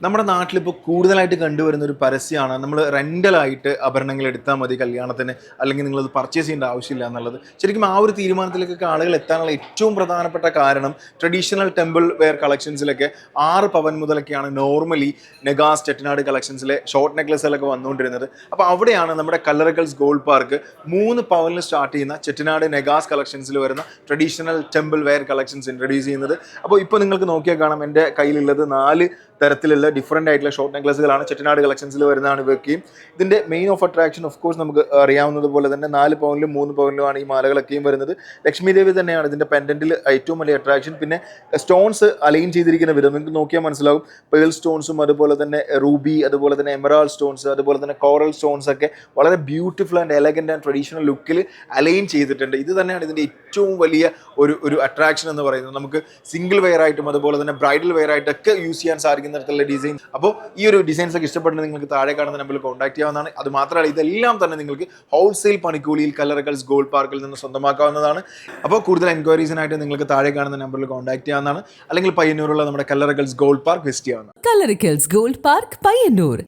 നമ്മുടെ നാട്ടിലിപ്പോൾ കൂടുതലായിട്ട് കണ്ടുവരുന്ന ഒരു പരസ്യമാണ് നമ്മൾ റെൻ്റലായിട്ട് ആഭരണങ്ങൾ എടുത്താൽ മതി കല്യാണത്തിന്, അല്ലെങ്കിൽ നിങ്ങളത് പർച്ചേസ് ചെയ്യേണ്ട ആവശ്യമില്ല എന്നുള്ളത്. ശരിക്കും ആ ഒരു തീരുമാനത്തിലേക്കൊക്കെ ആളുകൾ എത്താനുള്ള ഏറ്റവും പ്രധാനപ്പെട്ട കാരണം ട്രഡീഷണൽ ടെമ്പിൾ വെയർ കളക്ഷൻസിലൊക്കെ 6 പവൻ മുതലൊക്കെയാണ് നോർമലി നെഗാസ് ചെട്ടിനാട് കളക്ഷൻസിലെ ഷോർട്ട് നെക്ലസുകളൊക്കെ വന്നുകൊണ്ടിരുന്നത്. അപ്പോൾ അവിടെയാണ് നമ്മുടെ കല്ലറക്കൽസ് ഗോൾഡ് പാർക്ക് 3 പവനിൽ സ്റ്റാർട്ട് ചെയ്യുന്ന ചെട്ടിനാട് നെഗാസ് കളക്ഷൻസിൽ വരുന്ന traditional temple wear collections introduce ചെയ്യുന്നത്. അപ്പോൾ ഇപ്പോൾ നിങ്ങൾക്ക് നോക്കിയാൽ കാണാം, എൻ്റെ കയ്യിലുള്ളത് 4 തരത്തിലുള്ള ഡിഫറെൻ്റ് ആയിട്ടുള്ള ഷോർട്ട് നെക്ലസുകളാണ് ചെട്ടിനാട് കളക്ഷൻസിൽ വരുന്നതാണ് ഇവയ്ക്കും. ഇതിൻ്റെ main off attraction of course നമുക്ക് അറിയാവുന്നത് പോലെ തന്നെ 4 പവനിലും 3 പവനിലുമാണ് ഈ മാലകളൊക്കെയും വരുന്നത്. ലക്ഷ്മി ദേവി തന്നെയാണ് ഇതിൻ്റെ പെൻഡൻറ്റിൽ ഏറ്റവും വലിയ അട്രാക്ഷൻ. പിന്നെ സ്റ്റോൺസ് അലൈൻ ചെയ്തിരിക്കുന്ന വിധം നിങ്ങൾക്ക് നോക്കിയാൽ മനസ്സിലാവും. പേൾ സ്റ്റോൺസും അതുപോലെ തന്നെ റൂബി, അതുപോലെ തന്നെ എമറാൾഡ് സ്റ്റോൺസ്, അതുപോലെ തന്നെ കോറൽ സ്റ്റോൺസ് ഒക്കെ വളരെ beautiful and elegant and traditional ലുക്കിൽ അലൈൻ ചെയ്തിട്ടുണ്ട്. ഇത് തന്നെയാണ് ഇതിൻ്റെ ഏറ്റവും വലിയ ഒരു അട്രാക്ഷൻ എന്ന് പറയുന്നത്. നമുക്ക് സിംഗിൾ വെയർ ആയിട്ടും അതുപോലെ തന്നെ ബ്രൈഡൽ വെയർ ആയിട്ടൊക്കെ യൂസ് ചെയ്യാൻ സാധിക്കുന്ന തരത്തിലുള്ള ഡിസൈൻ. അപ്പോൾ ഈ ഒരു ഡിസൈൻസ് ഒക്കെ ഇഷ്ടപ്പെടുന്ന നിങ്ങൾക്ക് താഴെ കാണുന്ന നമ്പറിൽ കോൺടാക്ട് ചെയ്യാവുന്നതാണ്. അത് മാത്രമല്ല, ഇതെല്ലാം തന്നെ നിങ്ങൾക്ക് ഹോൾസെയിൽ പണിക്കൂലിയിൽ കല്ലറക്കൽസ് ഗോൾഡ് പാർക്കിൽ നിന്ന് സ്വന്തമാക്കാവുന്നതാണ്. അപ്പോൾ കൂടുതൽ എൻക്വയറീസിനായിട്ട് നിങ്ങൾക്ക് താഴെ കാണുന്ന നമ്പറിൽ കോൺടാക്ട് ചെയ്യാവുന്നതാണ്. അല്ലെങ്കിൽ പയ്യന്നൂരുള്ള നമ്മുടെ കല്ലറക്കൽസ് ഗോൾഡ് പാർക്ക് വിസിറ്റ് ചെയ്യാവുന്നതാണ്. Kallarakkal's gold park, Payyanur.